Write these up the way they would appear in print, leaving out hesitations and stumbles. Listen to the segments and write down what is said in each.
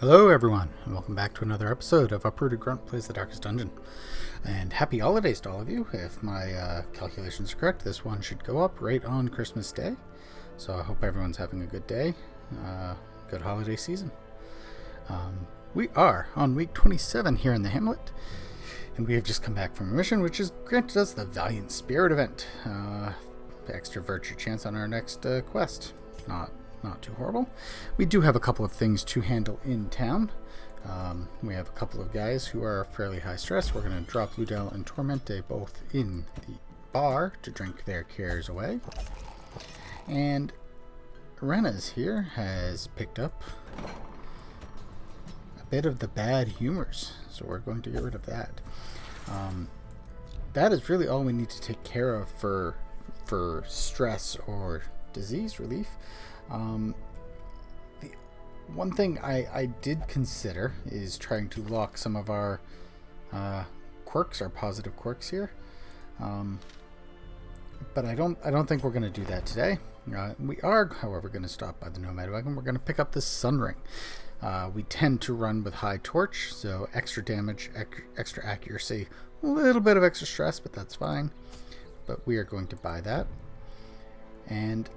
Hello everyone, and welcome back to another episode of Uprooted Grunt Plays the Darkest Dungeon. And happy holidays to all of you. If my calculations are correct, this one should go up right on Christmas Day. So I hope everyone's having a good day, good holiday season. We are on week 27 here in the Hamlet, and we have just come back from a mission which has granted us the Valiant Spirit event. Extra virtue chance on our next quest. Not too horrible. We do have a couple of things to handle in town. We have a couple of guys who are fairly high stress. We're going to drop Bordel and Tormente both in the bar to drink their cares away. And Reynauld here has picked up a bit of the bad humors, so we're going to get rid of that. That is really all we need to take care of for stress or disease relief. The one thing I did consider is trying to lock some of our quirks, our positive quirks here, but I don't think we're going to do that today. We are, however, going to stop by the Nomad Wagon. We're going to pick up this Sun Ring. We tend to run with high torch, so extra damage, extra accuracy, a little bit of extra stress, but that's fine. But we are going to buy that. And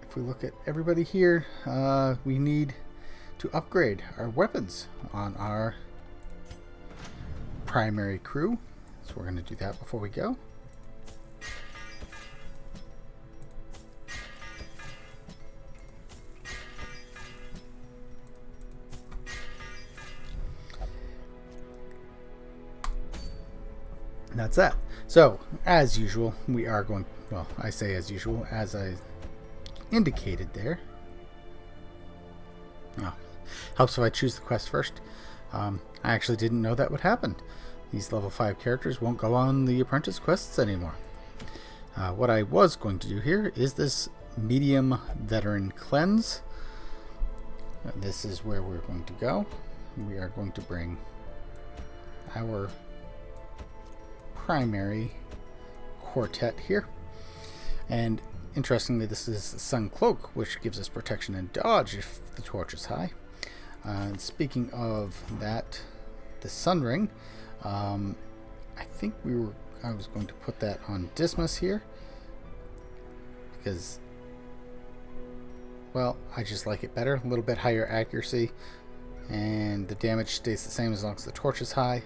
if we look at everybody here, we need to upgrade our weapons on our primary crew. So we're going to do that before we go. And that's that. So, as usual, we are going, well, I say as usual, as I indicated there. Oh, helps if I choose the quest first. I actually didn't know that would happen. These level 5 characters won't go on the apprentice quests anymore. What I was going to do here is this medium veteran cleanse. This is where we're going to go. We are going to bring our primary quartet here, and interestingly, this is the Sun Cloak, which gives us protection and dodge if the torch is high. And speaking of that, the Sun Ring, I think I was going to put that on Dismas here because, well, I just like it better. A little bit higher accuracy, and the damage stays the same as long as the torch is high.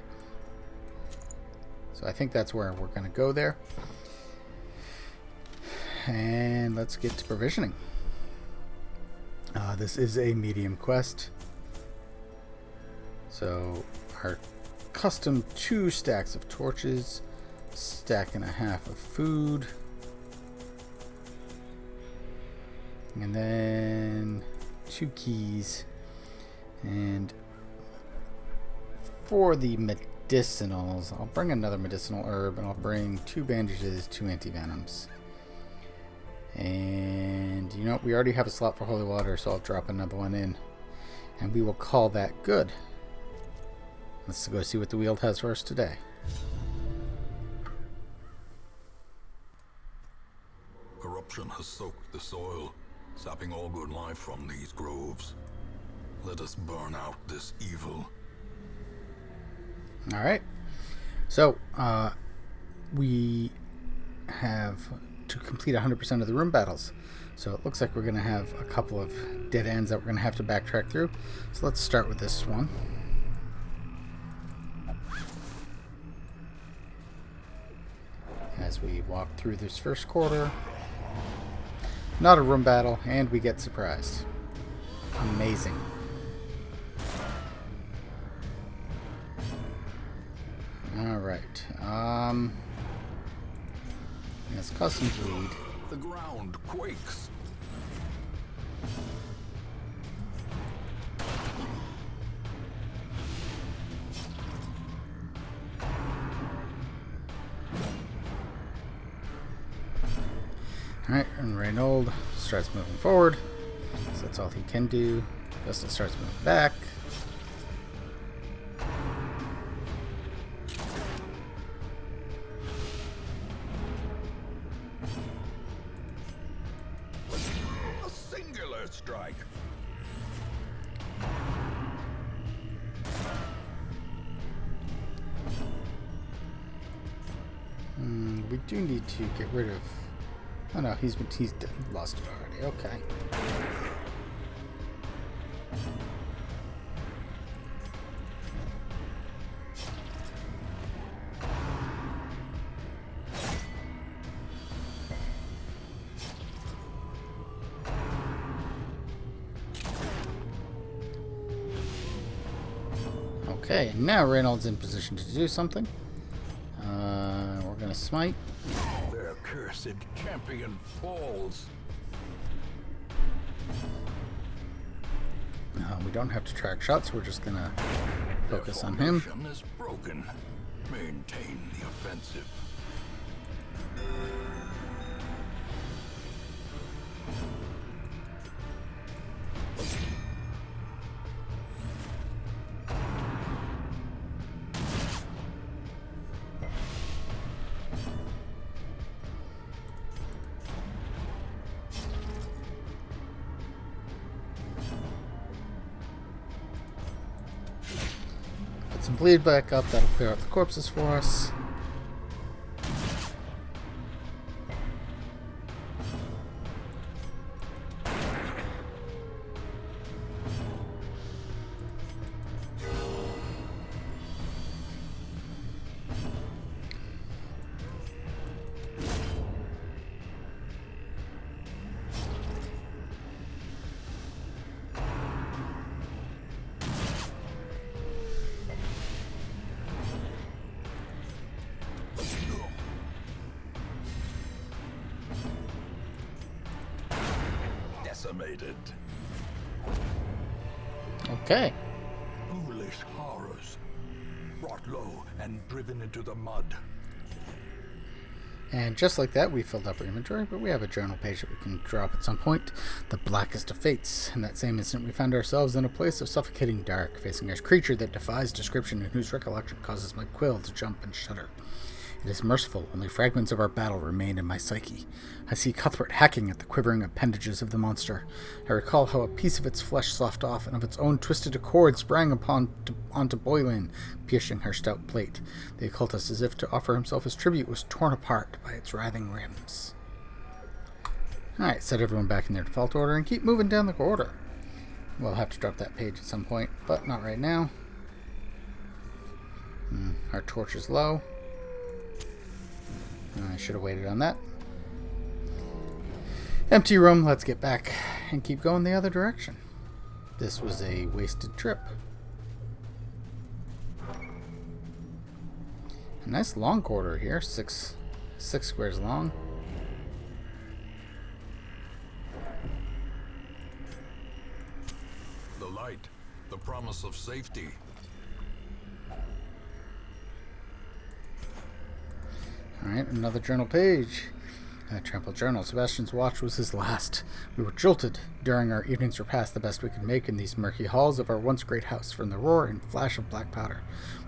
So I think that's where we're going to go there. And let's get to provisioning. This is a medium quest. So our custom 2 stacks of torches, stack and a half of food, and then 2 keys. And for the medicinals, I'll bring another medicinal herb, and I'll bring 2 bandages, 2 antivenoms. And you know, we already have a slot for holy water, so I'll drop another one in, and we will call that good. Let's go see what the Weald has for us today. Corruption has soaked the soil, sapping all good life from these groves. Let us burn out this evil. Alright, so we have to complete 100% of the room battles. So it looks like we're going to have a couple of dead ends that we're going to have to backtrack through. So let's start with this one. As we walk through this first quarter, not a room battle, and we get surprised. Amazing. Alright, let's cause some bleed. The ground quakes. Alright, and Reynauld starts moving forward, so that's all he can do. Vestal starts moving back. A singular strike. do need to get rid of... Oh no, he's dead. Lost it already. Okay. Okay, now Reynaud's in position to do something. We're gonna smite. Their cursed champion falls. We don't have to track shots, we're just gonna focus on him. Their formation is broken. Maintain the offensive. Some bleed back up, that'll clear out the corpses for us. Decimated. Okay. Foolish horrors. Brought low and driven into the mud. And just like that, we filled up our inventory, but we have a journal page that we can drop at some point. The blackest of fates. In that same instant, we found ourselves in a place of suffocating dark, facing a creature that defies description and whose recollection causes my quill to jump and shudder. It is merciful, only fragments of our battle remain in my psyche. I see Cuthbert hacking at the quivering appendages of the monster. I recall how a piece of its flesh sloughed off and of its own twisted accord sprang onto Boylin, piercing her stout plate. The occultist, as if to offer himself as tribute, was torn apart by its writhing rims. Alright, set everyone back in their default order and keep moving down the corridor. We'll have to drop that page at some point, but not right now. Our torch is low. I should have waited on that. Empty room, let's get back and keep going the other direction. This was a wasted trip. A nice long corridor here, six squares long. The light, the promise of safety. Alright, another journal page. Trampled journal. Sebastian's watch was his last. We were jolted during our evening's repast, the best we could make in these murky halls of our once great house, from the roar and flash of black powder.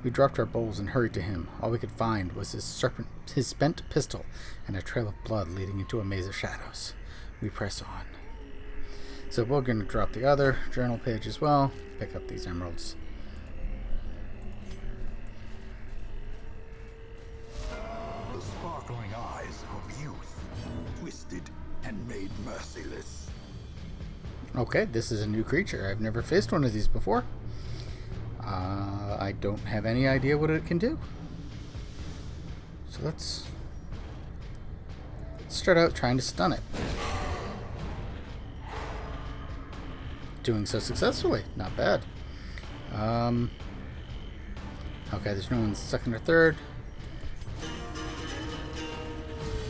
We dropped our bowls and hurried to him. All we could find was his spent pistol and a trail of blood leading into a maze of shadows. We press on. So we're going to drop the other journal page as well. Pick up these emeralds. The sparkling eyes of youth, twisted and made merciless. Okay, this is a new creature. I've never faced one of these before. I don't have any idea what it can do. So let's start out trying to stun it. Doing so successfully. Not bad. Okay, there's no one second or third.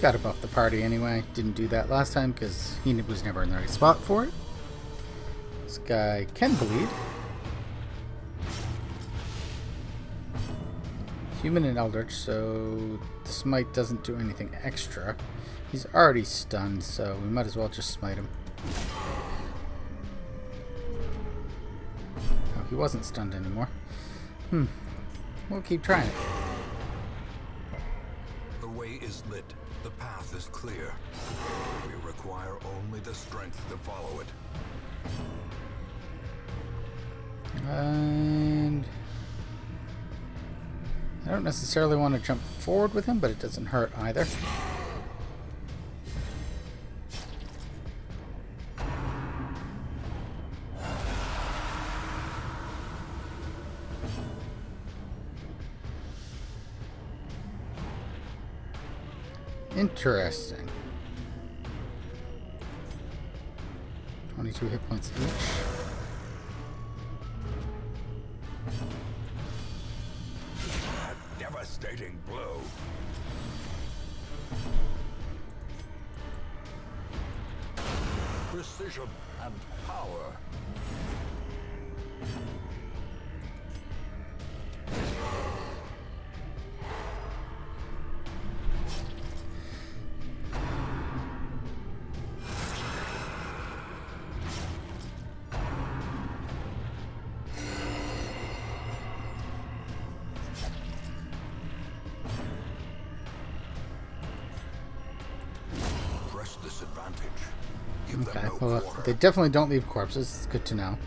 Got to buff the party anyway. Didn't do that last time because he was never in the right spot for it. This guy can bleed. Human and Eldritch, so the smite doesn't do anything extra. He's already stunned, so we might as well just smite him. Oh, he wasn't stunned anymore. We'll keep trying it. The way is lit. The path is clear. We require only the strength to follow it. And I don't necessarily want to jump forward with him, but it doesn't hurt either. Interesting. 22 hit points each. A devastating blow. Precision and power. Press this advantage. Give them Okay, no well, quarter. they definitely don't leave corpses. It's good to know.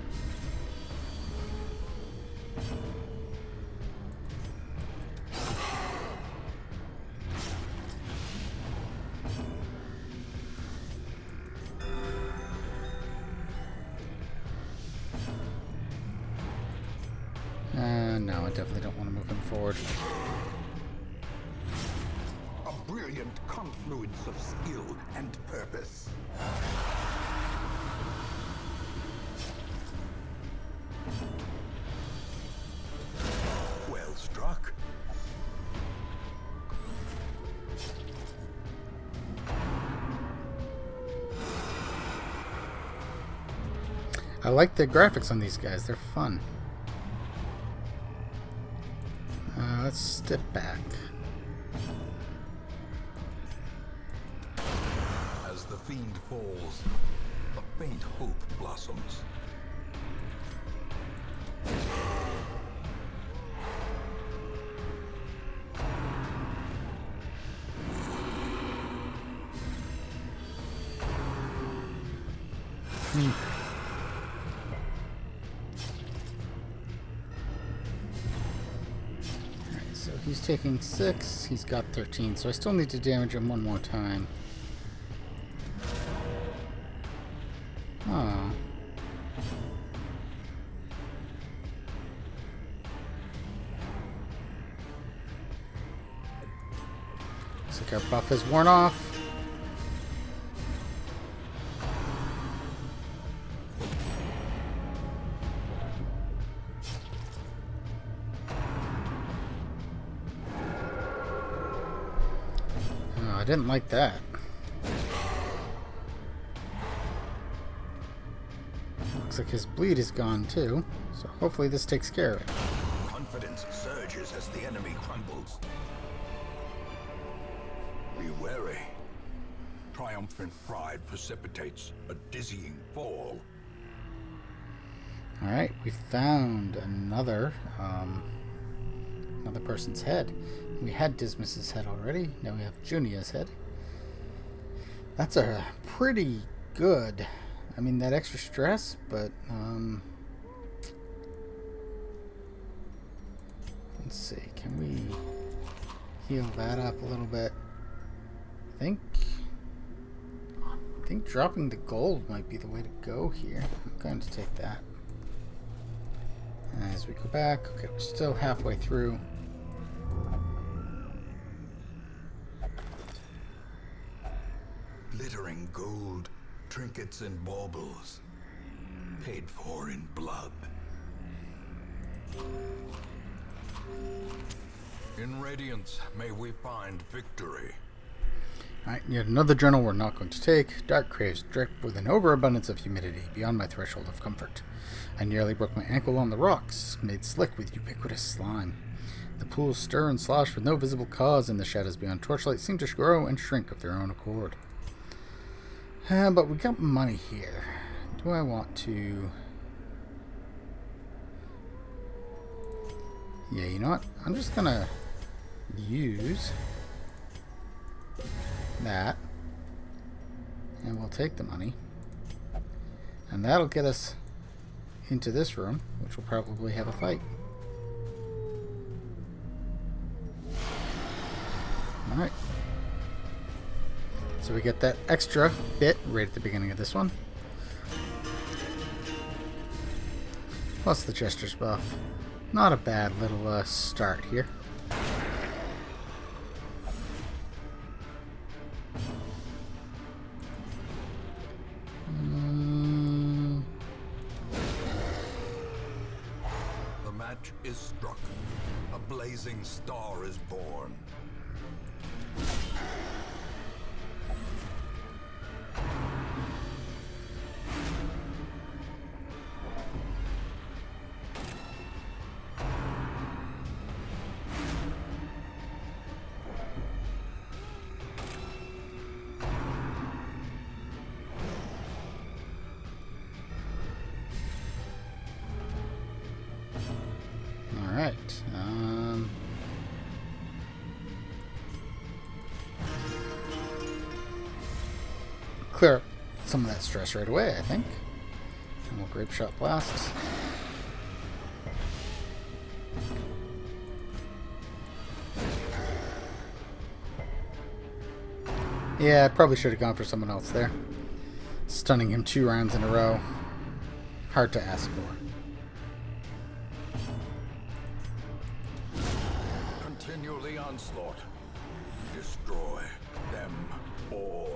No, I definitely don't want to move him forward. A brilliant confluence of skill and purpose. Well struck. I like the graphics on these guys. They're fun. Let's step back. As the fiend falls, a faint hope blossoms. So he's taking 6, he's got 13, so I still need to damage him one more time. Oh. Looks like our buff is worn off. I didn't like that. Looks like his bleed is gone too, so hopefully this takes care of it. Confidence surges as the enemy crumbles. Be wary. Triumphant pride precipitates a dizzying fall. Alright, we found another person's head. We had Dismas's head already. Now we have Junia's head. That's a pretty good. I mean, that extra stress, but let's see. Can we heal that up a little bit? I think dropping the gold might be the way to go here. I'm going to take that. As we go back, okay, we're still halfway through. Glittering gold, trinkets and baubles, paid for in blood. In radiance, may we find victory. Alright, yet another journal we're not going to take. Dark craves drip with an overabundance of humidity beyond my threshold of comfort. I nearly broke my ankle on the rocks, made slick with ubiquitous slime. The pools stir and slosh with no visible cause, and the shadows beyond torchlight seem to grow and shrink of their own accord. But we got money here. Do I want to... Yeah, you know what? I'm just gonna use that, and we'll take the money, and that'll get us into this room, which will probably have a fight. Alright. So we get that extra bit right at the beginning of this one. Plus the Jester's buff. Not a bad little start here. match is struck. A blazing star is born. Alright. Clear up some of that stress right away, I think. And we'll grape shot blast. Yeah, I probably should have gone for someone else there. Stunning him 2 rounds in a row. Hard to ask for. Continue the onslaught. Destroy them all.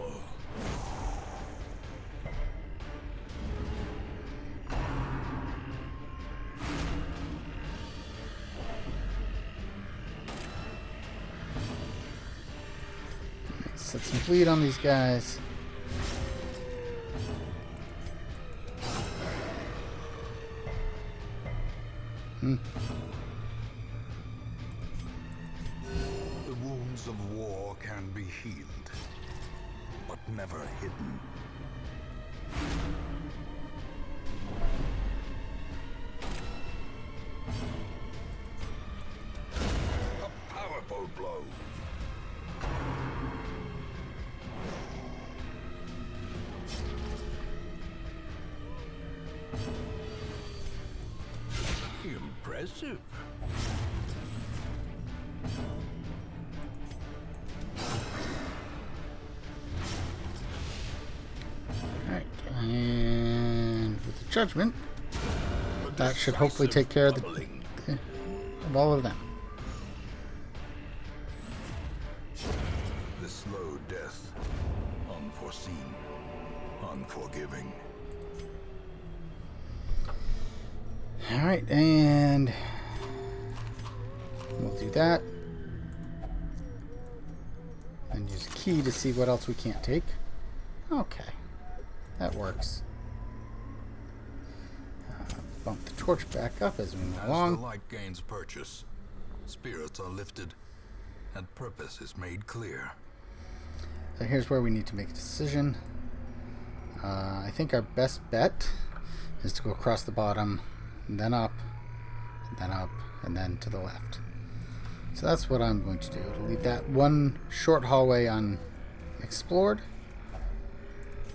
Set some bleed on these guys. The wounds of war can be healed, but never hidden. A powerful blow. Impressive. Alright, and with the judgment, that should hopefully take care of all of them. The slow death, unforeseen, unforgiving. Alright, and we'll do that. And use a key to see what else we can't take. Okay, that works. Bump the torch back up as we move along. As the light gains purchase, spirits are lifted, and purpose is made clear. So here's where we need to make a decision. I think our best bet is to go across the bottom, and then up, and then to the left. So that's what I'm going to do. To leave that one short hallway unexplored.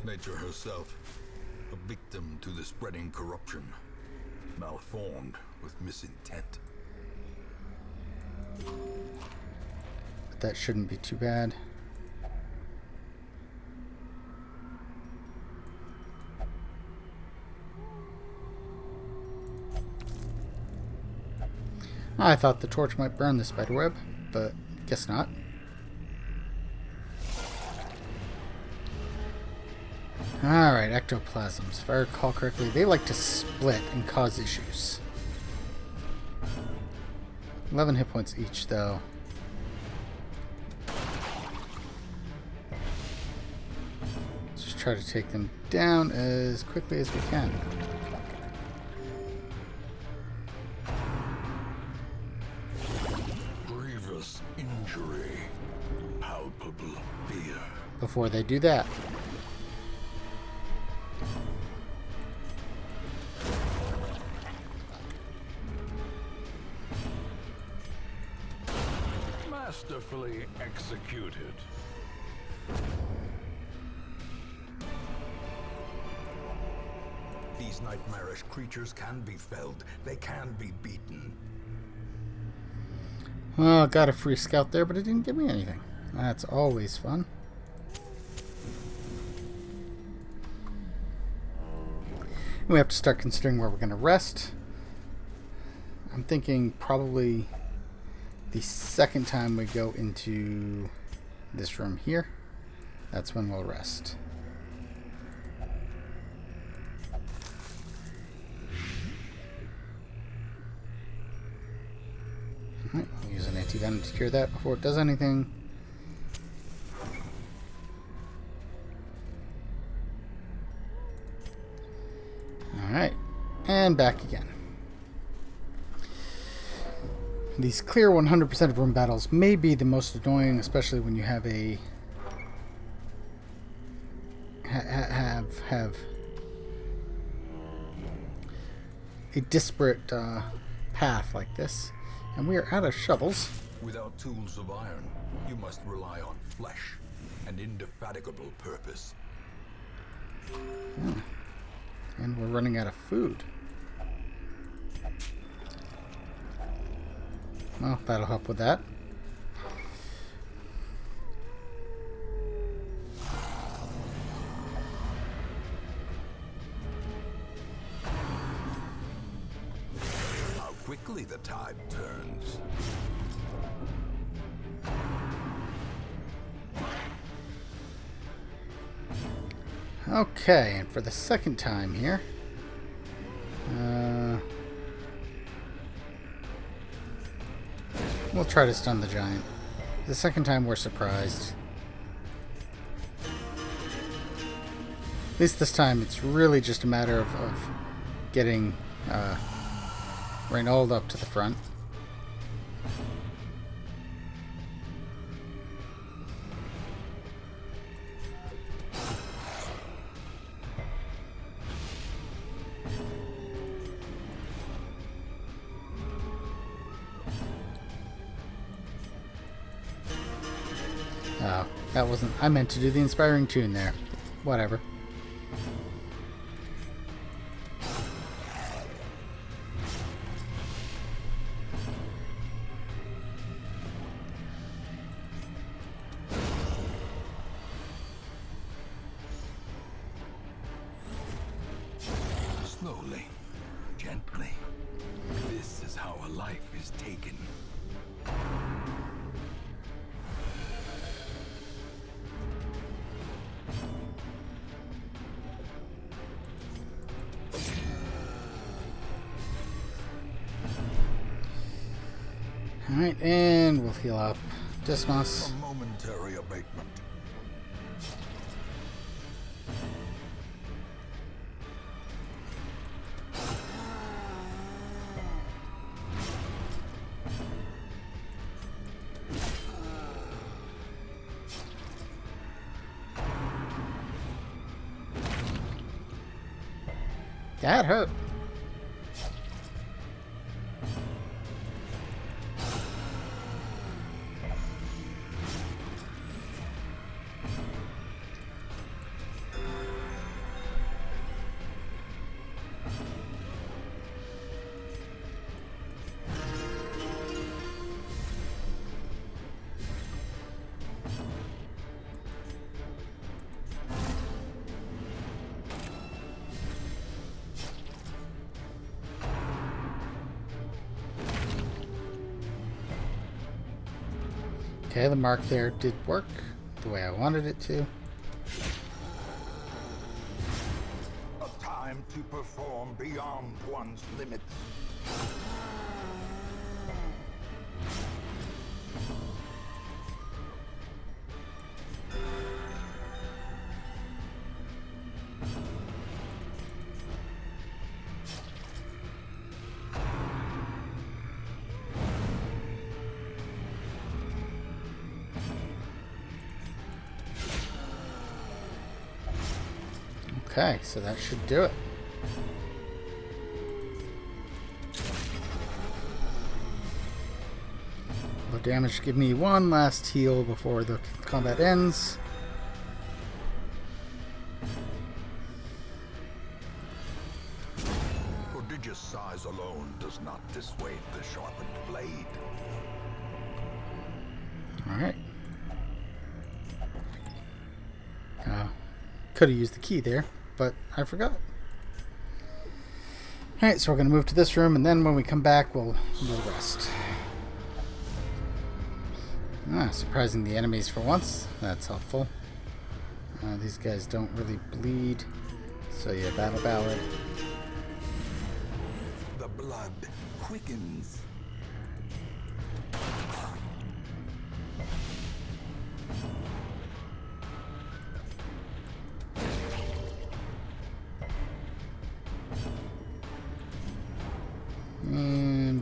Nature herself, a victim to the spreading corruption, malformed with misintent. But that shouldn't be too bad. I thought the torch might burn the spiderweb, but guess not. Alright, ectoplasms. If I recall correctly, they like to split and cause issues. 11 hit points each, though. Let's just try to take them down as quickly as we can. Injury, palpable fear. Before they do that, masterfully executed. These nightmarish creatures can be felled. They can be beaten. well, got a free scout there, but it didn't give me anything. That's always fun. We have to start considering where we're going to rest. I'm thinking probably the second time we go into this room here, that's when we'll rest. Alright, I'll use an anti-venom to cure that before it does anything. Alright, and back again. These clear 100% of room battles may be the most annoying, especially when you have a have a disparate path like this. And we are out of shovels. Without tools of iron, you must rely on flesh and indefatigable purpose. And we're running out of food. Well, that'll help with that. How quickly the tide turns. Okay, and for the second time here, we'll try to stun the giant. The second time we're surprised. At least this time it's really just a matter of getting Reynauld up to the front. Oh, that wasn't... I meant to do the inspiring tune there. Whatever. Slowly, gently. This is how a life is taken. Alright, and we'll heal up Dismas. A momentary abatement. That hurt. Okay, the mark there did work the way I wanted it to. A time to perform beyond one's limits. Okay, so that should do it. Low damage, give me one last heal before the combat ends. Prodigious size alone does not dissuade the sharpened blade. Alright. Could have used the key there, but I forgot. Alright, so we're going to move to this room, and then when we come back, we'll rest. Surprising the enemies for once. That's helpful. These guys don't really bleed. So yeah, Battle Ballad. The blood quickens.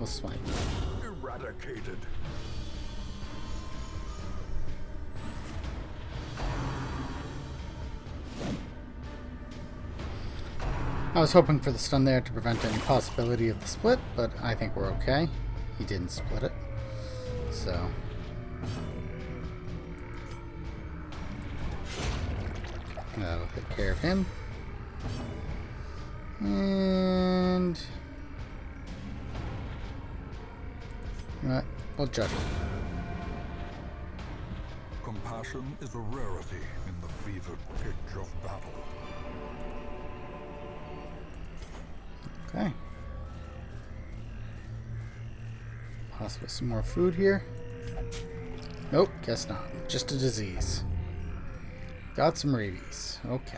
will smite. Eradicated. I was hoping for the stun there to prevent any possibility of the split, but I think we're okay. He didn't split it. So... that'll take care of him. And... right, we'll judge him. Compassion is a rarity in the fevered pitch of battle. Okay. Possibly some more food here. Nope, guess not. Just a disease. Got some rabies. Okay.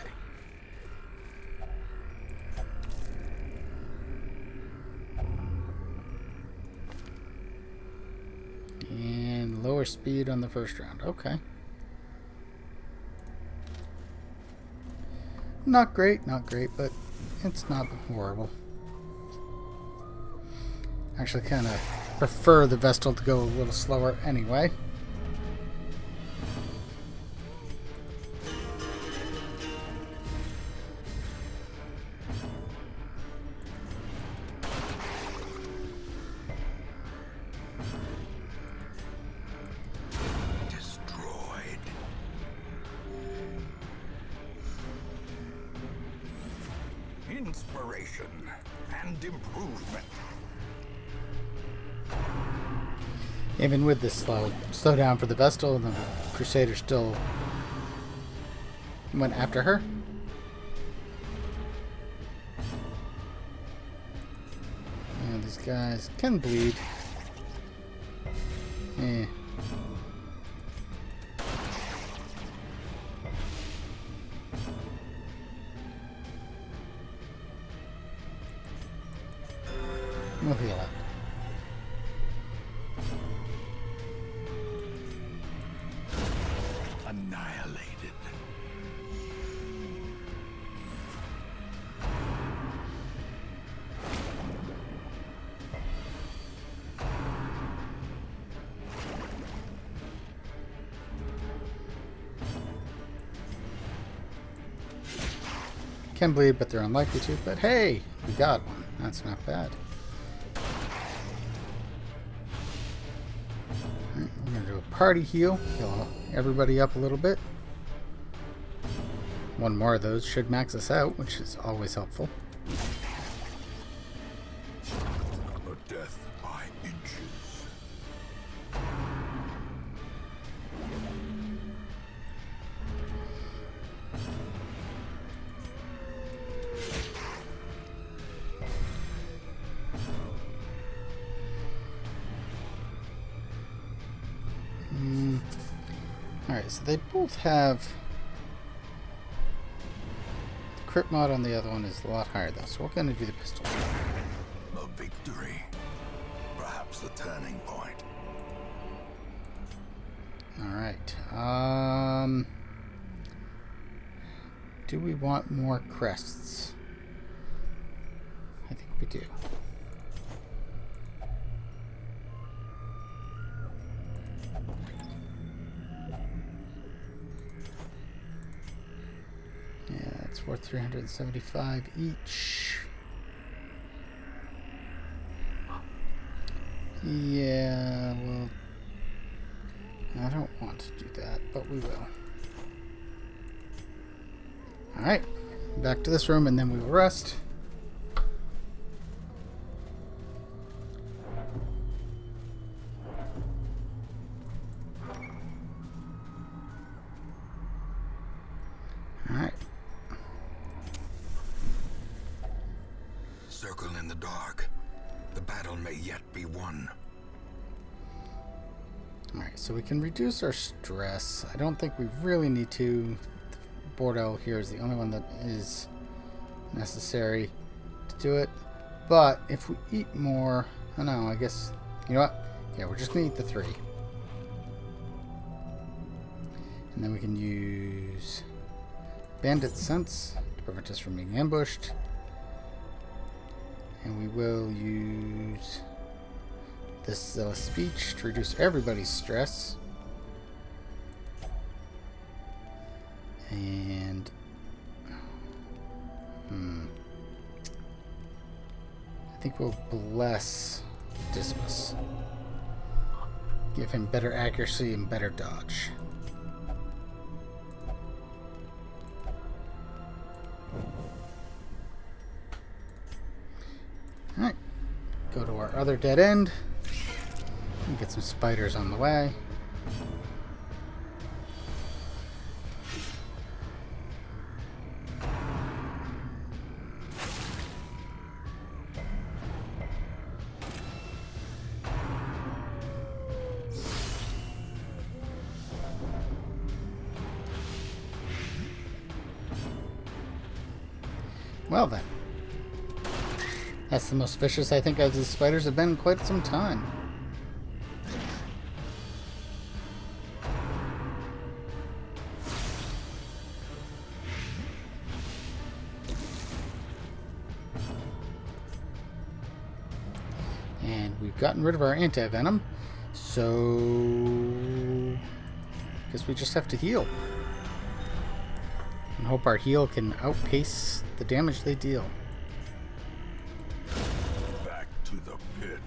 And lower speed on the first round. Okay. Not great, but it's not horrible. Actually, kind of prefer the Vestal to go a little slower anyway. Destroyed. Inspiration and improvement. Even with this slow down for the Vestal, the Crusader still went after her. And these guys can bleed. Eh. We'll heal up. Annihilated. Can bleed, but they're unlikely to. But hey, we got one. That's not bad. Alright, we're going to do a party heal. Heal everybody up a little bit. One more of those should max us out, which is always helpful. A death by inches. Alright, so they both have... the crit mod on the other one is a lot higher though, so we're going to do the pistol. A victory. Perhaps a turning point. Alright, do we want more crests? I think we do. Yeah, that's worth 375 each. Yeah, well, I don't want to do that, but we will. Alright, back to this room and then we will rest. Alright. Circle in the dark. The battle may yet be won. Alright, so we can reduce our stress. I don't think we really need to. Bordel here is the only one that is necessary to do it. But if we eat more... oh no, I guess... you know what? Yeah, we're just going to eat the 3. And then we can use Bandit Sense to prevent us from being ambushed. And we will use this speech to reduce everybody's stress. And I think we'll bless Dismas. Give him better accuracy and better dodge. Alright. Go to our other dead end. And get some spiders on the way. Well then, that's the most vicious I think these spiders have been in quite some time. And we've gotten rid of our anti-venom, so I guess we just have to heal. And hope our heal can outpace the damage they deal. Back to the pit.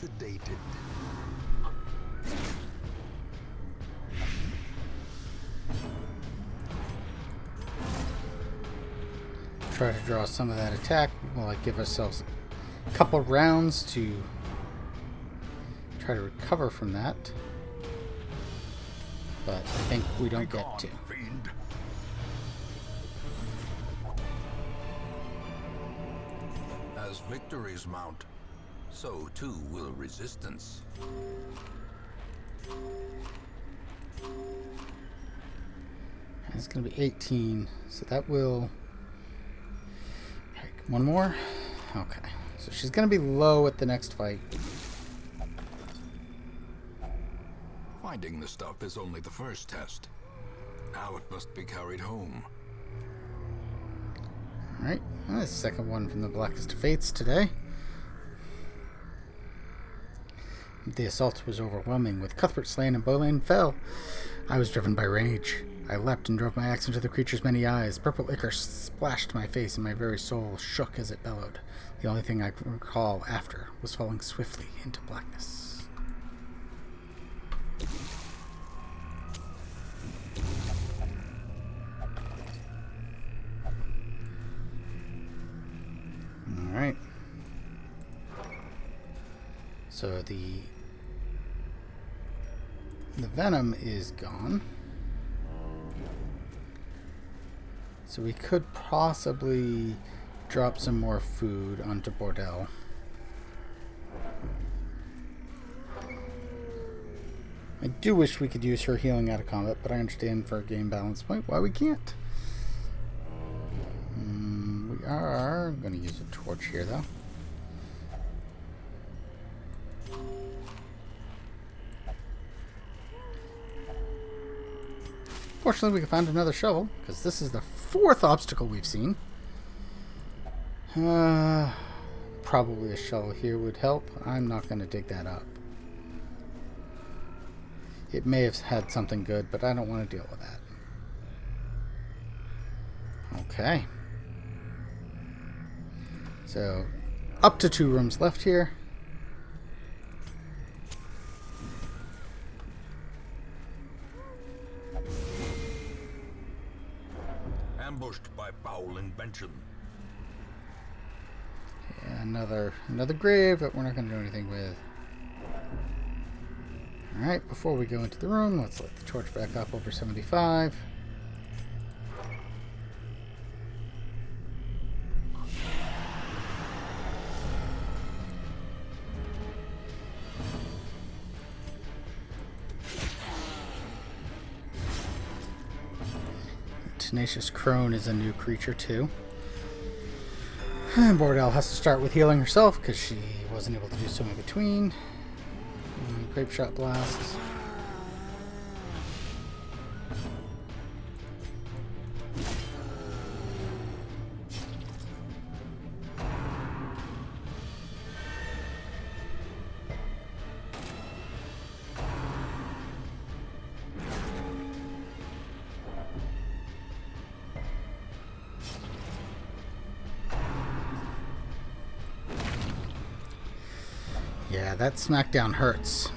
Sedated. Try to draw some of that attack. We'll give ourselves a couple rounds to try to recover from that. But I think we don't get to. Fiend. As victories mount, so too will resistance. It's going to be 18, so that will... One more? Okay. So she's going to be low at the next fight. Finding the stuff is only the first test. Now it must be carried home. Alright. The second one from the Blackest of Fates today. The assault was overwhelming. With Cuthbert slain and Boleyn fell, I was driven by rage. I leapt and drove my axe into the creature's many eyes. Purple ichor splashed my face, and my very soul shook as it bellowed. The only thing I could recall after was falling swiftly into blackness. Alright. So the venom is gone. So we could possibly drop some more food onto Bordel. I do wish we could use her healing out of combat, but I understand for a game balance point why we can't. We are going to use a torch here, though. Fortunately, we can find another shovel, because this is the 4th obstacle we've seen. Probably a shovel here would help. I'm not going to dig that up. It may have had something good, but I don't want to deal with that. Okay. So, up to 2 rooms left here. Ambushed by foul invention. Yeah, another grave that we're not going to do anything with. Alright, before we go into the room, let's let the torch back up over 75. Tenacious Crone is a new creature too. And Bordel has to start with healing herself because she wasn't able to do so in between. Grape Shot Blast. Yeah, that smackdown hurts.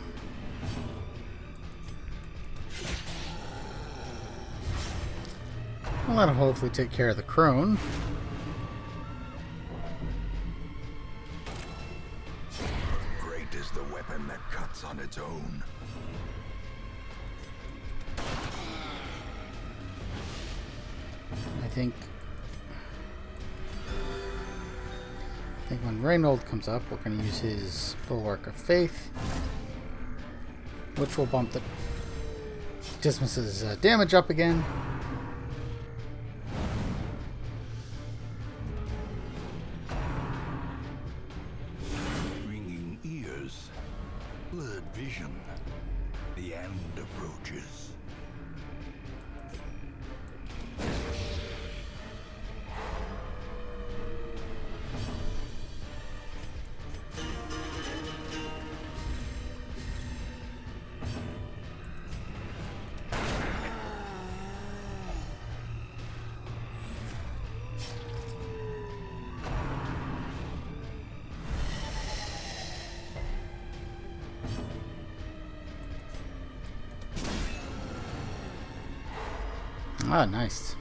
Well, that'll hopefully take care of the crone. Great is the weapon that cuts on its own. I think when Reynauld comes up, we're going to use his Bulwark of Faith, which will bump the Dismas's damage up again. Ringing ears, blurred vision. The end approaches. Ah, nice.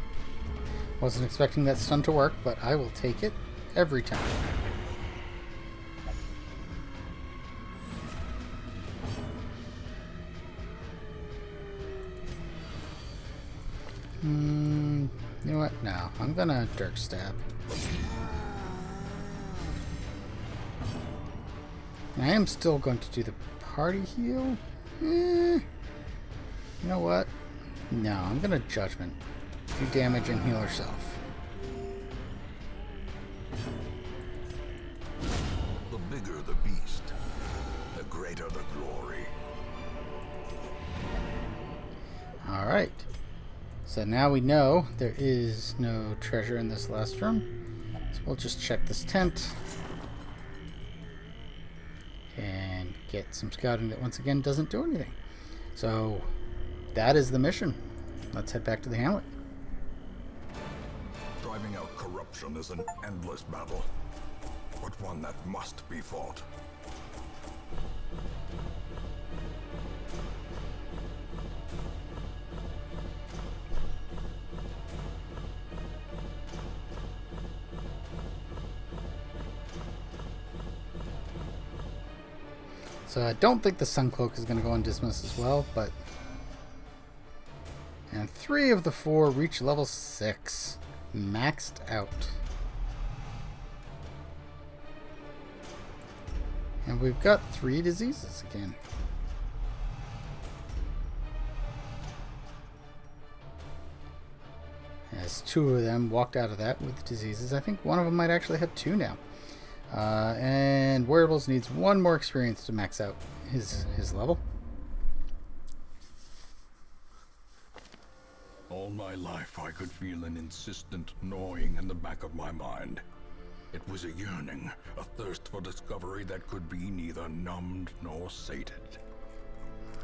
Wasn't expecting that stun to work, but I will take it every time. You know what? No, I'm gonna Dirk Stab. I am still going to do the party heal. You know what? No, I'm gonna Judgment. Do damage and heal herself. The bigger the beast, the greater the glory. Alright. So now we know there is no treasure in this last room. So we'll just check this tent. And get some scouting that once again doesn't do anything. So that is the mission. Let's head back to the hamlet. Driving out corruption is an endless battle, but one that must be fought. So I don't think the Sun Cloak is going to go on Dismas as well, but... And 3 of the 4 reach level 6. Maxed out. And we've got 3 diseases again. As 2 of them walked out of that with diseases. I think one of them might actually have 2 now. And Werables needs 1 more experience to max out his level. All my life I could feel an insistent gnawing in the back of my mind. It was a yearning, a thirst for discovery that could be neither numbed nor sated.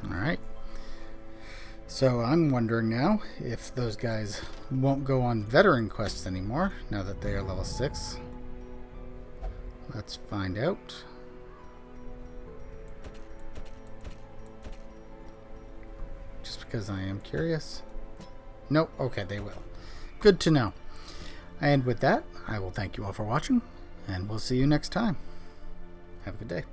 Alright. So I'm wondering now if those guys won't go on veteran quests anymore now that they are level 6. Let's find out. Just because I am curious. Nope. Okay, they will. Good to know. And with that, I will thank you all for watching, and we'll see you next time. Have a good day.